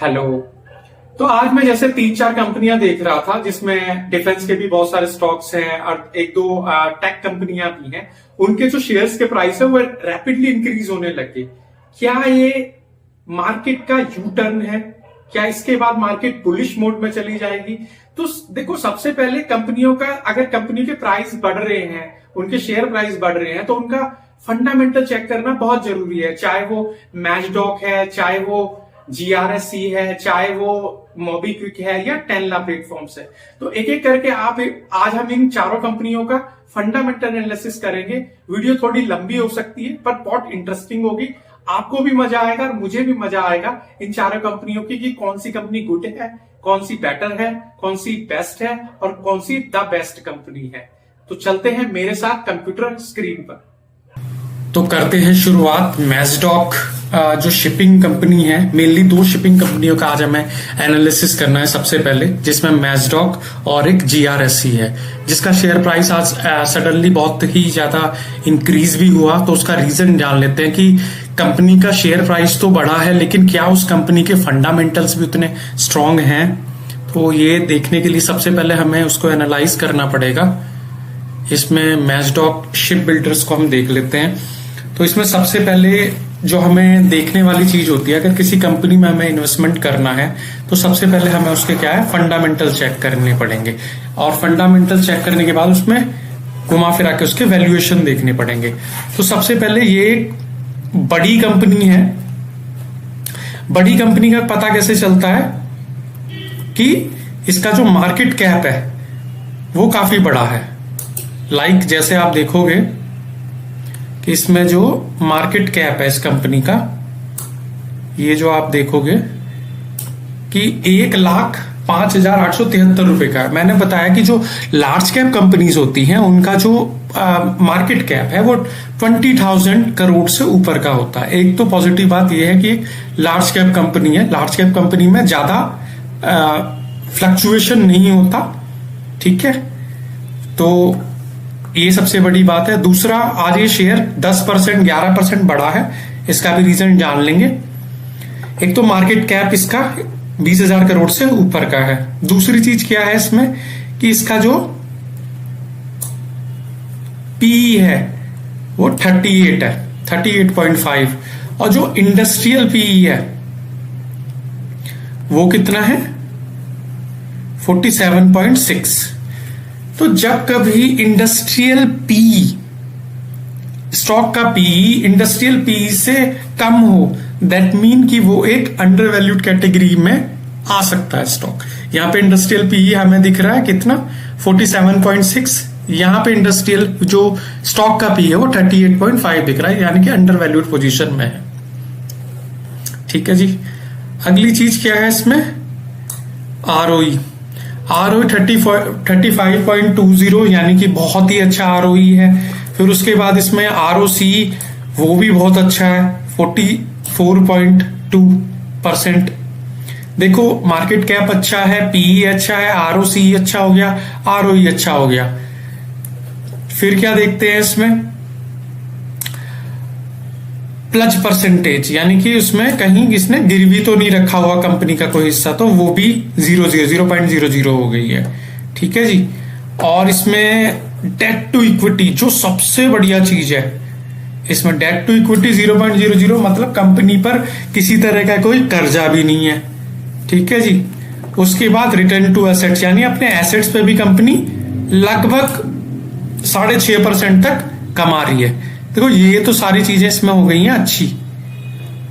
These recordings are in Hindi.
हेलो। तो आज मैं जैसे तीन चार कंपनियां देख रहा था जिसमें डिफेंस के भी बहुत सारे स्टॉक्स हैं और एक दो टेक कंपनियां भी हैं। उनके जो शेयर्स के प्राइस है वो रैपिडली इंक्रीज होने लगे। क्या ये मार्केट का यू टर्न है? क्या इसके बाद मार्केट बुलिश मोड में चली जाएगी? तो देखो, सबसे पहले कंपनियों का, अगर कंपनी के प्राइस बढ़ रहे हैं, उनके शेयर प्राइस बढ़ रहे हैं, तो उनका फंडामेंटल चेक करना बहुत जरूरी है। चाहे वो मैचडॉक है, चाहे वो जीआरएससी है, चाहे वो मोबीक्विक है या टेनला प्लेटफॉर्म्स है। तो एक एक करके आज हम इन चारों कंपनियों का फंडामेंटल एनालिसिस करेंगे। वीडियो थोड़ी लंबी हो सकती है पर बहुत इंटरेस्टिंग होगी। आपको भी मजा आएगा और मुझे भी मजा आएगा इन चारों कंपनियों की कि कौन सी कंपनी गुड है, कौन सी बेटर है, कौन सी बेस्ट है और कौन सी द बेस्ट कंपनी है। तो चलते हैं मेरे साथ कंप्यूटर स्क्रीन पर। तो करते हैं शुरुआत। मैजडॉक जो शिपिंग कंपनी है, मेनली दो शिपिंग कंपनियों का आज हमें एनालिसिस करना है सबसे पहले, जिसमें मैजडॉक और एक जीआरएससी है, जिसका शेयर प्राइस आज सडनली बहुत ही ज्यादा इंक्रीज भी हुआ। तो उसका रीजन जान लेते हैं कि कंपनी का शेयर प्राइस तो बढ़ा है, लेकिन क्या उस कंपनी के फंडामेंटल्स भी उतने स्ट्रांग हैं? तो ये देखने के लिए सबसे पहले हमें उसको एनालाइज करना पड़ेगा। इसमें मैजडॉक शिप बिल्डर्स को हम देख लेते हैं। तो इसमें सबसे पहले जो हमें देखने वाली चीज होती है, अगर किसी कंपनी में हमें इन्वेस्टमेंट करना है तो सबसे पहले हमें उसके क्या है, फंडामेंटल चेक करने पड़ेंगे। और फंडामेंटल चेक करने के बाद उसमें घुमा फिरा के उसके वैल्यूएशन देखने पड़ेंगे। तो सबसे पहले ये बड़ी कंपनी है। बड़ी कंपनी का पता कैसे चलता है कि इसका जो मार्केट कैप है वो काफी बड़ा है। जैसे आप देखोगे कि इसमें जो मार्केट कैप है इस कंपनी का, ये जो आप देखोगे कि 1,05,873 रुपए का है। मैंने बताया कि जो लार्ज कैप कंपनीज होती हैं उनका जो मार्केट कैप है वो 20,000 करोड़ से ऊपर का होता है। एक तो पॉजिटिव बात यह है कि लार्ज कैप कंपनी है, लार्ज कैप कंपनी में ज्यादा फ्लक्चुएशन नहीं होता। ठीक है, तो ये सबसे बड़ी बात है। दूसरा, आज ये शेयर 10% 11% बढ़ा है। इसका भी रीजन जान लेंगे। एक तो मार्केट कैप इसका 20,000 करोड़ से ऊपर का है। दूसरी चीज क्या है इसमें कि इसका जो पीई है वो 38 है, 38.5। और जो इंडस्ट्रियल पीई है वो कितना है, 47.6। तो जब कभी इंडस्ट्रियल पीई, स्टॉक का पीई इंडस्ट्रियल पीई से कम हो, दैट मीन कि वो एक अंडर वैल्यूड कैटेगरी में आ सकता है स्टॉक। यहां पे इंडस्ट्रियल पीई हमें दिख रहा है कितना, 47.6। यहां पे इंडस्ट्रियल जो स्टॉक का पीई है वो 38.5 दिख रहा है, यानी कि अंडर वैल्यूड पोजीशन में है। ठीक है जी। अगली चीज क्या है इसमें, आरओई। आरओई 35.20, यानी कि बहुत ही अच्छा आरओई है। फिर उसके बाद इसमें आरओसी वो भी बहुत अच्छा है, 44.2%। देखो, मार्केट कैप अच्छा है, पीई अच्छा है, आरओसी अच्छा हो गया, आरओई अच्छा हो गया। फिर क्या देखते हैं इसमें, प्लज परसेंटेज, यानी कि उसमें कहीं इसने गिरवी तो नहीं रखा हुआ कंपनी का कोई हिस्सा, तो वो भी 0.00 हो गई है। ठीक है जी। और इसमें डेट टू इक्विटी, जो सबसे बढ़िया चीज है, इसमें डेट टू इक्विटी 0.00, मतलब कंपनी पर किसी तरह का कोई कर्जा भी नहीं है। ठीक है जी। उसके बाद रिटर्न टू एसेट्स, यानी अपने एसेट्स पे भी कंपनी लगभग 6.5% तक कमा रही है। देखो, ये तो सारी चीजें इसमें हो गई हैं अच्छी।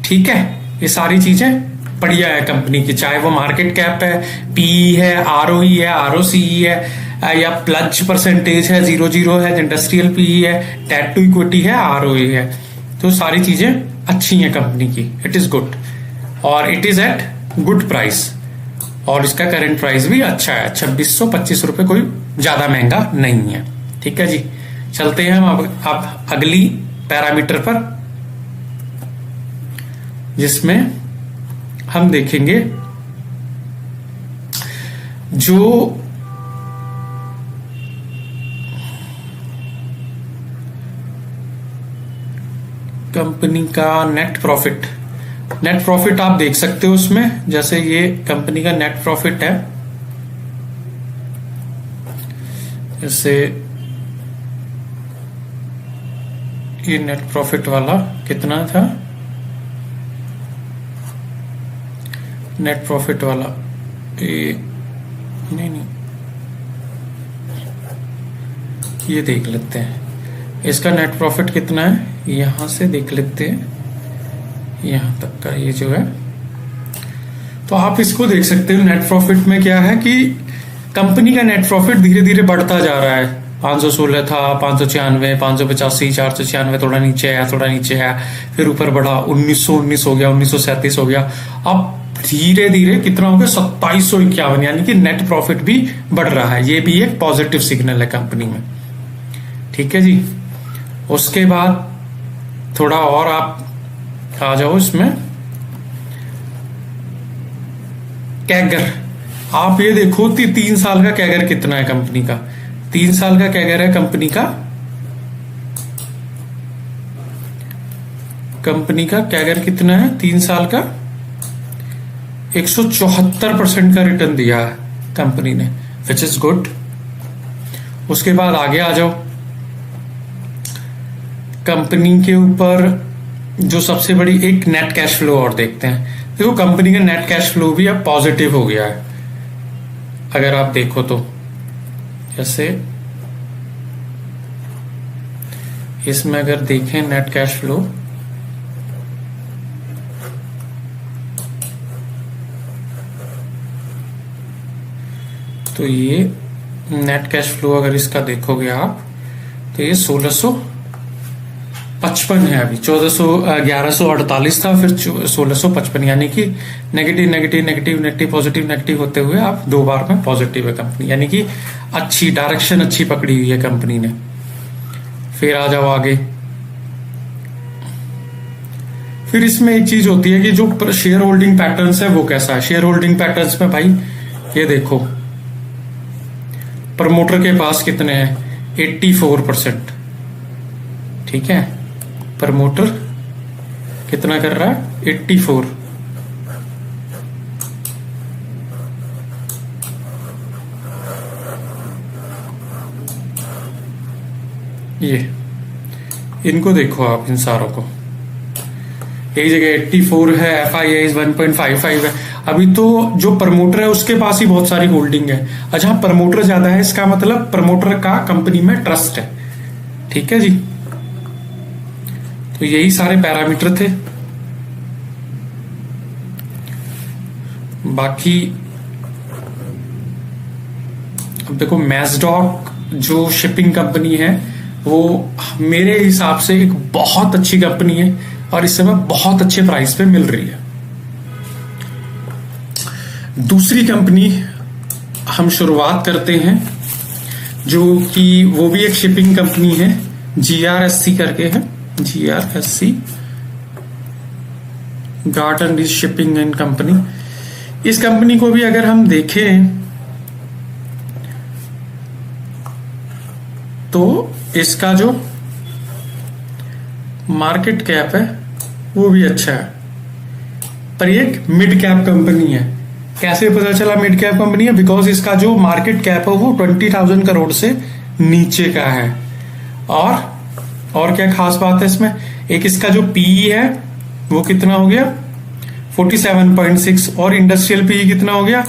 ठीक है, ये सारी चीजें बढ़िया है कंपनी की, चाहे वो मार्केट कैप है, पीई है, आरओई है, आरओसी है, या प्लज परसेंटेज है 0.0 है, इंडस्ट्रियल पीई है, डेट टू इक्विटी है, आरओई है। तो सारी चीजें अच्छी हैं कंपनी की। इट इज गुड और it is at good price. और इसका करंट प्राइस भी अच्छा है, 2625 रुपए, कोई ज्यादा महंगा नहीं है। ठीक है जी। चलते हैं हम अब अगली पैरामीटर पर, जिसमें हम देखेंगे जो कंपनी का नेट प्रॉफिट नेट प्रॉफिट आप देख सकते हो उसमें, जैसे ये कंपनी का नेट प्रॉफिट है, जैसे ये नेट प्रॉफिट वाला कितना था, नेट प्रॉफिट वाला ये नहीं ये देख लेते हैं, इसका नेट प्रॉफिट कितना है, यहां से देख लेते हैं, यहां तक का ये जो है। तो आप इसको देख सकते हो, नेट प्रॉफिट में क्या है कि कंपनी का नेट प्रॉफिट धीरे धीरे बढ़ता जा रहा है। 516 था, 596, 585, 496, थोड़ा नीचे आया, थोड़ा नीचे आया, फिर ऊपर बढ़ा, 1919 हो गया, 1937 हो गया, अब धीरे धीरे कितना हो गया, 2751, यानी कि नेट प्रॉफिट भी बढ़ रहा है। ये भी एक पॉजिटिव सिग्नल है कंपनी में। ठीक है जी। उसके बाद थोड़ा और आप आ जाओ इसमें, कैगर आप ये देखो 3 साल का कैगर कितना है कंपनी का, 3 साल का कैगर है कंपनी का, कैगर कितना है 3 साल का, 174% का रिटर्न दिया है कंपनी ने, विच इज गुड। उसके बाद आगे आ जाओ, कंपनी के ऊपर जो सबसे बड़ी एक नेट कैश फ्लो और देखते हैं। देखो कंपनी का नेट कैश फ्लो भी अब पॉजिटिव हो गया है, अगर आप देखो तो, जैसे इसमें अगर देखें नेट कैश फ्लो, तो ये नेट कैश फ्लो अगर इसका देखोगे आप, तो ये 1655 है, अभी 1148 था, फिर 1655, यानी कि negative negative negative negative positive negative होते हुए आप 2 बार में पॉजिटिव है कंपनी, यानी कि अच्छी डायरेक्शन अच्छी पकड़ी हुई है कंपनी ने। फिर आ जाओ आगे, फिर इसमें एक चीज होती है कि जो शेयर होल्डिंग पैटर्न्स है वो कैसा है। शेयर होल्डिंग पैटर्न्स में भाई ये देखो, प्रमोटर के पास कितने हैं, 84%। ठीक है, प्रमोटर कितना कर रहा है, 84। ये इनको देखो आप, इन सारों को, एक जगह 84 है, FII 1.55 है। अभी तो जो प्रमोटर है उसके पास ही बहुत सारी होल्डिंग है। अच्छा, प्रमोटर ज्यादा है, इसका मतलब प्रमोटर का कंपनी में ट्रस्ट है। ठीक है जी, तो यही सारे पैरामीटर थे। बाकी अब देखो, मैज़डॉक जो शिपिंग कंपनी है वो मेरे हिसाब से एक बहुत अच्छी कंपनी है और इस समय बहुत अच्छे प्राइस पे मिल रही है। दूसरी कंपनी हम शुरुआत करते हैं, जो कि वो भी एक शिपिंग कंपनी है, GRSC करके है, GRSC, Garden Reach shipping and company. इस कंपनी को भी अगर हम देखें तो इसका जो मार्केट कैप है वो भी अच्छा है, पर ये एक मिड कैप कंपनी है। कैसे पता चला मिड कैप कंपनी है? बिकॉज इसका जो मार्केट कैप है वो 20,000 करोड़ से नीचे का है। और क्या खास बात है इसमें, एक इसका जो पीई है वो कितना हो गया, 47.6, और इंडस्ट्रियल पीई कितना हो गया,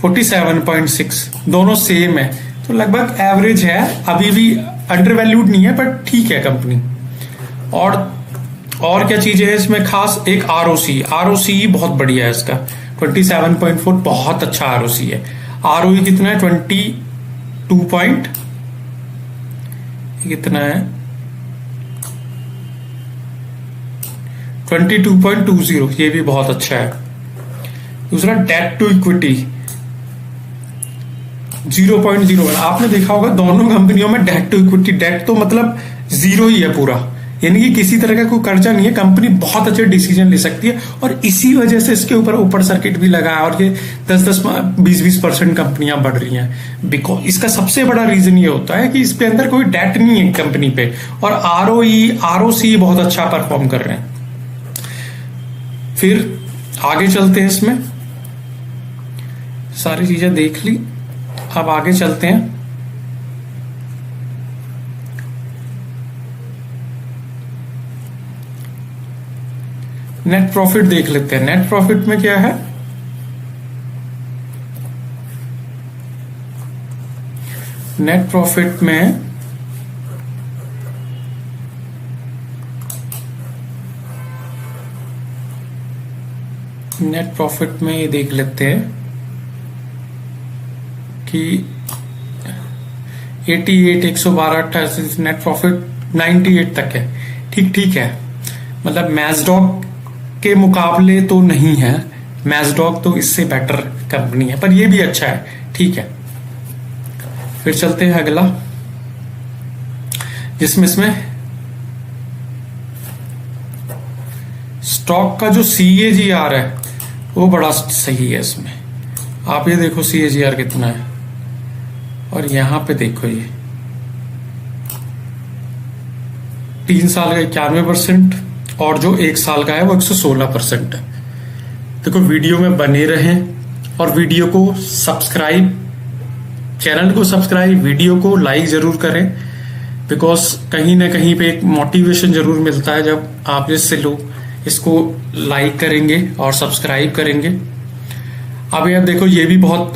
47.6, दोनों सेम है, तो लगभग एवरेज है, अभी भी अंडर वैल्यूड नहीं है, बट ठीक है कंपनी। और क्या चीजें है इसमें खास, एक आरओसी बहुत बढ़िया है इसका, 27.4, बहुत अच्छा आरओसी है। आरओई कितना है, 22 कितना है, 22.20, ये भी बहुत अच्छा है। दूसरा डेट टू इक्विटी 0.01। आपने देखा होगा दोनों कंपनियों में डेट टू इक्विटी, डेट तो मतलब जीरो ही है पूरा, यानी कि किसी तरह का कोई कर्जा नहीं है। कंपनी बहुत अच्छे डिसीजन ले सकती है और इसी वजह से इसके ऊपर सर्किट भी लगा है और ये 10-20% कंपनियां बढ़ रही हैं। बिकॉज इसका सबसे बड़ा रीजन ये होता है कि इस पे अंदर कोई डेट नहीं है कंपनी पे, और आरओसी बहुत अच्छा परफॉर्म कर रहे हैं। फिर आगे चलते हैं, इसमें सारी चीजें देख ली, अब आगे चलते हैं। नेट प्रॉफिट देख लेते हैं। नेट प्रॉफिट में क्या है, नेट प्रॉफिट में ये देख लेते हैं कि 88, 112, 88, नेट प्रॉफिट 98 तक है। ठीक है, मतलब मैजडॉक के मुकाबले तो नहीं है, मैजडॉक तो इससे बेटर कंपनी है, पर ये भी अच्छा है, ठीक है। फिर चलते हैं अगला, जिसमें इसमें स्टॉक का जो CAGR है वो बड़ा सही है। इसमें आप ये देखो CAGR कितना है, और यहां पे देखो ये 3 साल का 91% और जो 1 साल का है वो 116% है। देखो, वीडियो में बने रहें और वीडियो को सब्सक्राइब, चैनल को सब्सक्राइब, वीडियो को लाइक जरूर करें, बिकॉज कहीं ना कहीं पे एक मोटिवेशन जरूर मिलता है जब आप जैसे लोग इसको लाइक करेंगे और सब्सक्राइब करेंगे। अब यार देखो, ये भी बहुत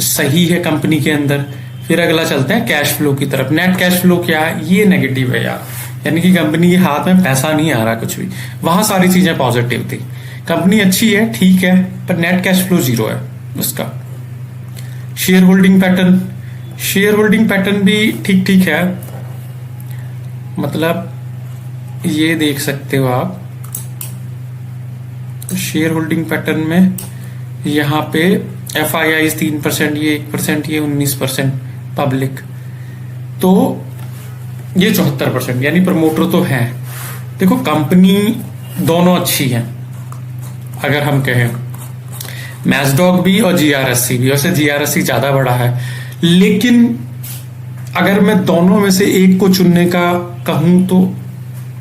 सही है कंपनी के अंदर। फिर अगला चलते हैं कैश फ्लो की तरफ। नेट कैश फ्लो क्या है, ये नेगेटिव है यार, यानी कि कंपनी के हाथ में पैसा नहीं आ रहा कुछ भी। वहां सारी चीजें पॉजिटिव थी, कंपनी अच्छी है, ठीक है, पर नेट कैश फ्लो 0 है उसका। शेयर होल्डिंग पैटर्न भी ठीक है, मतलब ये देख सकते हो आप शेयर होल्डिंग पैटर्न में, यहां पे FII 3%, ये 1%, ये 19% पब्लिक, तो ये 74%, यानी प्रमोटर तो है। देखो, कंपनी दोनों अच्छी है, अगर हम कहें मैजडॉक भी और GRSC भी। वैसे GRSC ज्यादा बड़ा है, लेकिन अगर मैं दोनों में से एक को चुनने का कहूं तो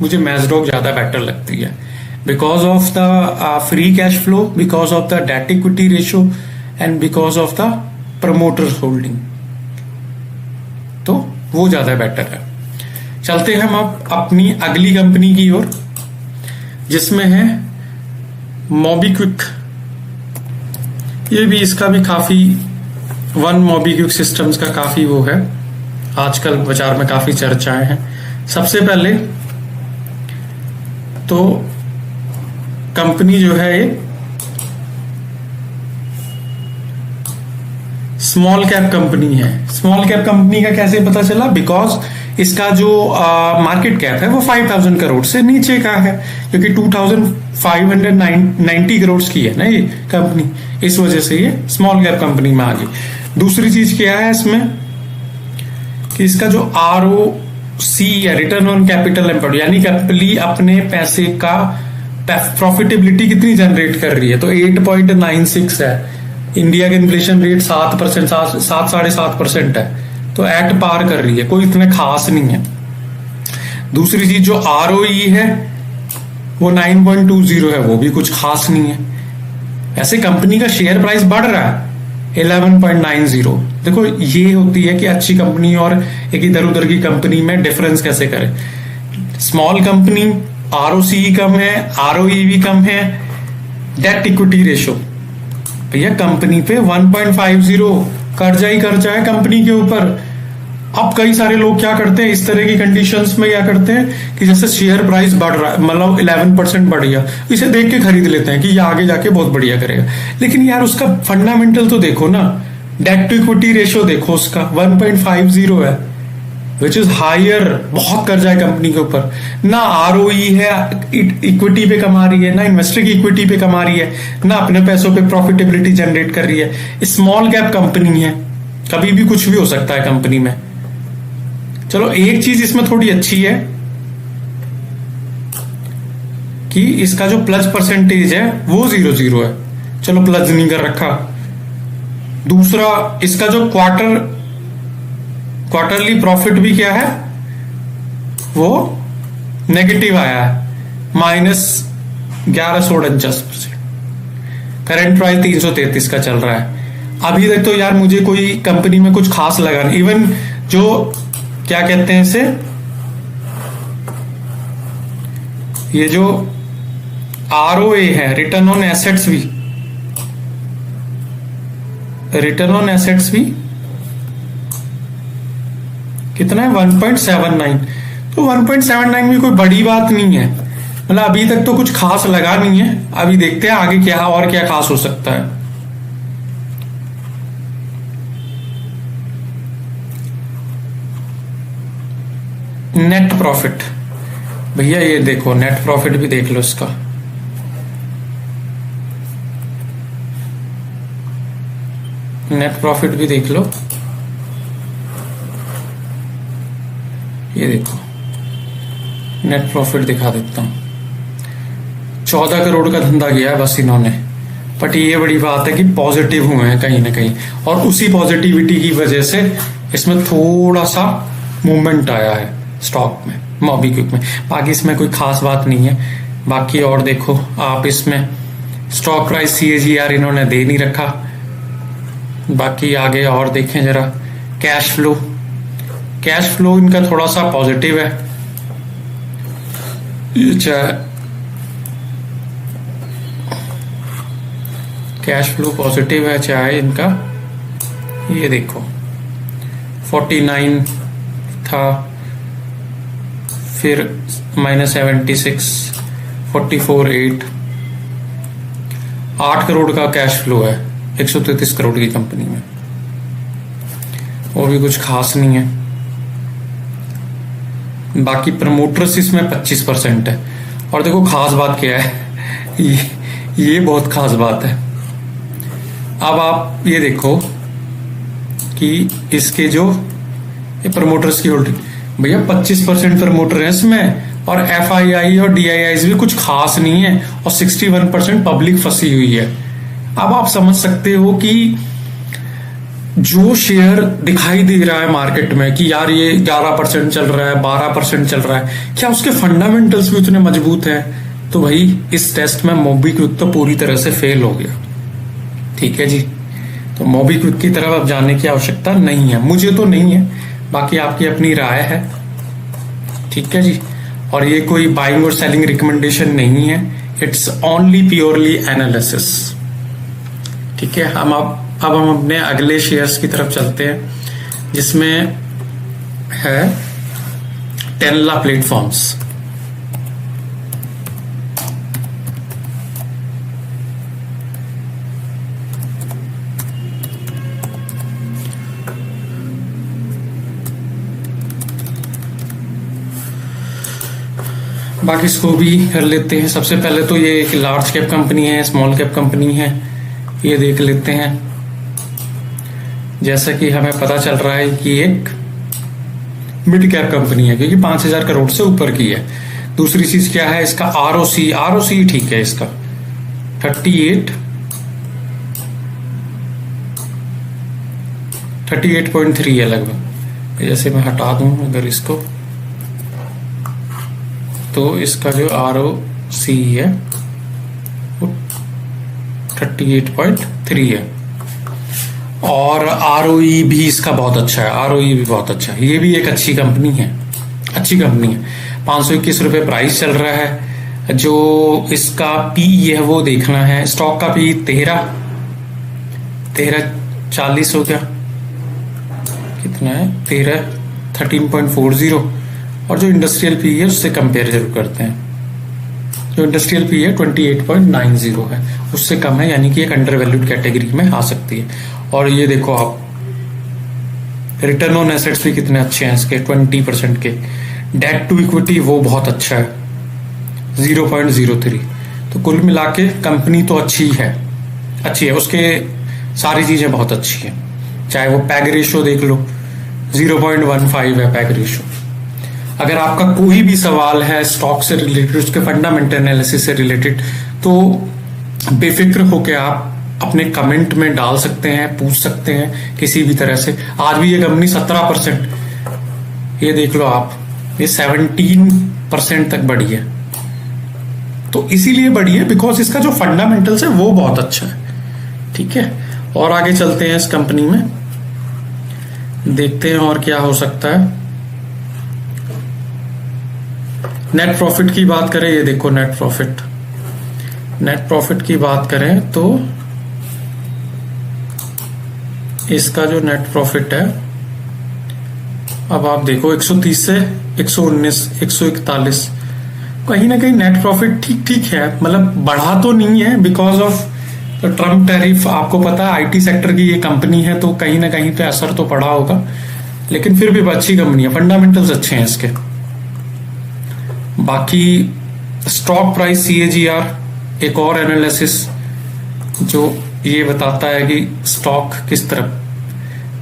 मुझे मैजडॉक ज्यादा बेटर लगती है, because of the free cash flow, because of the debt equity ratio and because of the promoter holding, तो वो ज्यादा बेटर है। चलते हैं हम अब अपनी अगली कंपनी की ओर, जिसमें है मोबीक्विक। ये भी, इसका भी काफी वन मोबीक्विक सिस्टम्स का काफी वो है, आजकल बाजार में काफी चर्चाएं हैं। सबसे पहले तो कंपनी जो है ये स्मॉल कैप कंपनी है। स्मॉल कैप कंपनी का कैसे पता चला, बिकॉज इसका जो मार्केट कैप है वो 5000 करोड़ से नीचे का है, क्योंकि 2590 करोड़ की है ना ये कंपनी, इस वजह से ये स्मॉल कैप कंपनी में आ गई। दूसरी चीज क्या है इसमें कि इसका जो ROC है, रिटर्न ऑन कैपिटल एम्प्लॉयड, यानी कंपनी अपने पैसे का प्रॉफिटेबिलिटी कितनी जनरेट कर रही है, तो 8.96 है। इंडिया का इन्फ्लेशन रेट 7%, 7.5% है, तो एट पार कर रही है, कोई इतना खास नहीं है। दूसरी चीज जो ROE है वो 9.20 है, वो भी कुछ खास नहीं है। ऐसे कंपनी का शेयर प्राइस बढ़ रहा है 11.90। देखो, ये होती है कि अच्छी कंपनी और एक इधर उधर की कंपनी में डिफरेंस कैसे करें। स्मॉल कंपनी, ROCE कम है, ROE भी कम है, डेट इक्विटी रेशो भैया कंपनी पे 1.50, कर्जा ही कर्जा है कंपनी के ऊपर। अब कई सारे लोग क्या करते हैं इस तरह की कंडीशंस में, क्या करते हैं कि जैसे शेयर प्राइस बढ़ रहा है, मतलब 11% बढ़ गया, इसे देख के खरीद लेते हैं कि ये आगे जाके बहुत बढ़िया करेगा। लेकिन यार उसका फंडामेंटल तो देखो ना, डेट टू इक्विटी रेशियो देखो, उसका 1.50 है, विच इज हायर, बहुत कर्जा है कंपनी के ऊपर। ना ROE है, इक्विटी पे कमा रही है, ना इन्वेस्टर की इक्विटी पे कमा रही है, ना अपने पैसों पे प्रॉफिटेबिलिटी जनरेट कर रही है। स्मॉल कैप कंपनी है, कभी भी कुछ भी हो सकता है कंपनी में। चलो, एक चीज इसमें थोड़ी अच्छी है कि इसका जो प्लस परसेंटेज है वो 0.0 है, चलो प्लस नहीं कर रखा। दूसरा, इसका जो क्वार्टरली प्रॉफिट भी क्या है, वो नेगेटिव आया है, 1149%। करंट प्राइस 333 का चल रहा है। अभी तक तो यार मुझे कोई कंपनी में कुछ खास लगा नहीं। इवन जो क्या कहते हैं इसे, ये जो ROA है, रिटर्न ऑन एसेट्स भी कितना है 1.79। तो 1.79 भी कोई बड़ी बात नहीं है, मतलब अभी तक तो कुछ खास लगा नहीं है। अभी देखते हैं आगे क्या और क्या खास हो सकता है। नेट प्रॉफिट भैया ये देखो, नेट प्रॉफिट भी देख लो इसका। नेट प्रॉफिट भी देख लो, ये देखो नेट प्रॉफिट दिखा देता हूं। 14 करोड़ का धंधा किया है बस इन्होंने। बट ये बड़ी बात है कि पॉजिटिव हुए हैं कहीं ना कहीं, और उसी पॉजिटिविटी की वजह से इसमें थोड़ा सा मूवमेंट आया है स्टॉक में, मोबीक्विक में। बाकी इसमें कोई खास बात नहीं है। बाकी और देखो आप, इसमें स्टॉक प्राइस CAGR इन्होंने दे नहीं रखा। बाकी आगे और देखें जरा, कैश फ्लो इनका थोड़ा सा पॉजिटिव है। कैश फ्लो पॉजिटिव है चाहे इनका, ये देखो 49 था, फिर -76, 44.8, 8 करोड़ का कैश फ्लो है 133 करोड़ की कंपनी में, और भी कुछ खास नहीं है। बाकी प्रमोटर्स इसमें 25% है। और देखो खास बात क्या है, ये बहुत खास बात है। अब आप ये देखो कि इसके जो ये प्रमोटर्स की होल्डिंग, भैया 25% प्रमोटर है इसमें, और FII और DIIs भी कुछ खास नहीं है, और 61% पब्लिक फंसी हुई है। अब आप समझ सकते हो कि जो शेयर दिखाई दे रहा है मार्केट में कि यार ये 11% चल रहा है, 12% चल रहा है, क्या उसके फंडामेंटल्स भी उतने मजबूत हैं? तो भाई इस टेस्ट में मोबीक्विक तो पूरी तरह से फेल हो गया। ठीक है जी, तो मोबीक्विक की तरफ अब जाने की आवश्यकता नहीं है, मुझे तो नहीं है, बाकी आपकी अपनी राय है। ठीक है जी, और ये कोई बाइंग और सेलिंग रिकमेंडेशन नहीं है, इट्स ओनली प्योरली एनालिसिस। ठीक है, अब हम अपने अगले शेयर्स की तरफ चलते हैं, जिसमें है टेनला प्लेटफॉर्म्स। बाकी इसको भी कर लेते हैं। सबसे पहले तो ये एक लार्ज कैप कंपनी है, स्मॉल कैप कंपनी है, ये देख लेते हैं। जैसा कि हमें पता चल रहा है कि एक मिड कैप कंपनी है, क्योंकि 5000 करोड़ से ऊपर की है। दूसरी चीज क्या है, इसका ROC ठीक है, इसका 38.3 है लगभग। जैसे मैं हटा दूं अगर इसको, तो इसका जो ROC है वो 38.3 है, और ROE भी इसका बहुत अच्छा है, ROE भी बहुत अच्छा है। ये भी एक अच्छी कंपनी है, 521 रुपए प्राइस चल रहा है। जो इसका PE है वो देखना है। स्टॉक का PE 1340 हो गया, कितना है 1340, और जो इंडस्ट्रियल PE है उससे कंपेयर जरूर करते हैं। जो इंडस्ट्रियल PE है 28.90 है, उससे कम है, यानी कि एक अंडर वैल्यूड कैटेगरी में आ सकती है। और ये देखो आप, रिटर्न ऑन एसेट्स भी कितने अच्छे हैं इसके, 20% के। डेट टू इक्विटी वो बहुत अच्छा है, 0.03। तो कुल मिला के कंपनी तो अच्छी है, उसके सारी चीजें बहुत अच्छी है। चाहे वो पैग रेशो देख लो, 0.15 है पैग रेशो। अगर आपका कोई भी सवाल है स्टॉक से रिलेटेड, उसके फंडामेंटल एनालिसिस से रिलेटेड, तो बेफिक्र होकर आप अपने कमेंट में डाल सकते हैं, पूछ सकते हैं किसी भी तरह से। आज भी ये कंपनी 17%, ये देख लो आप, ये 17% तक बढ़ी है। तो इसीलिए बढ़ी है बिकॉज इसका जो फंडामेंटल्स है वो बहुत अच्छा है। ठीक है, और आगे चलते हैं इस कंपनी में, देखते हैं और क्या हो सकता है। नेट प्रॉफिट की बात करें, ये देखो नेट प्रॉफिट की बात करें तो इसका जो नेट प्रॉफिट है, अब आप देखो 130 से 119, 141, कहीं ना कहीं नेट प्रॉफिट ठीक ठीक है, मतलब बढ़ा तो नहीं है बिकॉज ऑफ ट्रम्प टैरिफ। आपको पता है आईटी सेक्टर की ये कंपनी है तो कहीं ना कहीं पे असर तो पड़ा होगा, लेकिन फिर भी अच्छी कंपनी है, फंडामेंटल्स अच्छे हैं इसके। बाकी स्टॉक प्राइस CAGR, एक और एनालिसिस जो ये बताता है कि स्टॉक किस तरफ,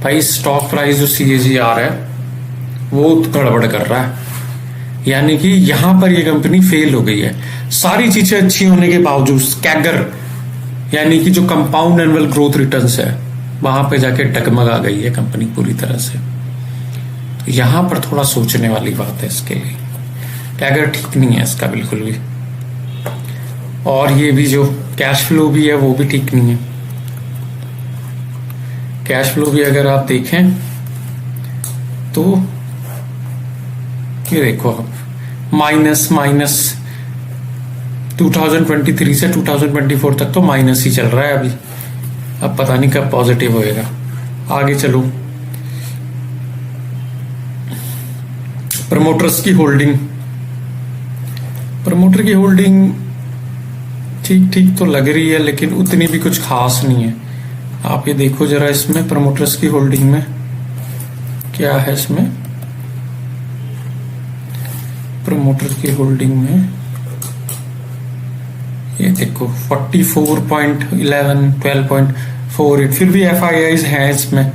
भाई स्टॉक प्राइस जो CAGR है वो गड़बड़ कर रहा है, यानी कि यहां पर ये कंपनी फेल हो गई है। सारी चीजें अच्छी होने के बावजूद कैगर यानी कि जो कंपाउंड एनुअल ग्रोथ रिटर्न्स है वहां पे जाके डगमगा गई है कंपनी पूरी तरह से। तो यहां पर थोड़ा सोचने वाली बात है इसके लिए, कैगर ठीक नहीं है इसका बिल्कुल भी, और ये भी जो कैश फ्लो भी है वो भी ठीक नहीं है। कैश फ्लो भी अगर आप देखें तो ये देखो आप माइनस 2023 से 2024 तक तो माइनस ही चल रहा है अभी, अब पता नहीं कब पॉजिटिव होएगा। आगे चलो, प्रमोटर्स की होल्डिंग, प्रमोटर की होल्डिंग ठीक ठीक तो लग रही है लेकिन उतनी भी कुछ खास नहीं है। आप ये देखो जरा इसमें प्रमोटर्स की होल्डिंग में क्या है, इसमें प्रमोटर की होल्डिंग में ये देखो 44.11, 12.48, फिर भी FIIs है इसमें,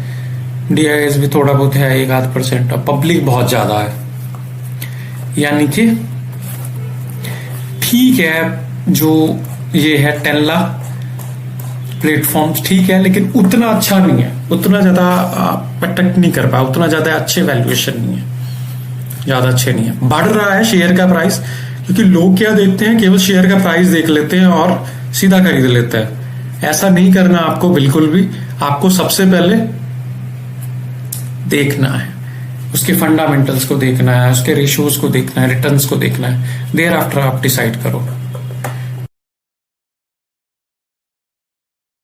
DIIs भी थोड़ा बहुत है 1-8%, और पब्लिक बहुत ज्यादा है, यानी कि ठीक है। जो ये है टेल्ला प्लेटफॉर्म्स ठीक है लेकिन उतना अच्छा नहीं है, उतना ज्यादा प्रोटेक्ट नहीं कर पाया, उतना ज्यादा अच्छे वैल्यूएशन नहीं है, ज्यादा अच्छे नहीं है। बढ़ रहा है शेयर का प्राइस, क्योंकि लोग क्या देखते हैं, केवल शेयर का प्राइस देख लेते हैं और सीधा खरीद लेते हैं। ऐसा नहीं करना आपको बिल्कुल भी, आपको सबसे पहले देखना है उसके फंडामेंटल्स को देखना है, उसके रेशियोज को देखना है, रिटर्न्स को देखना है, देयर आफ्टर आप डिसाइड करो।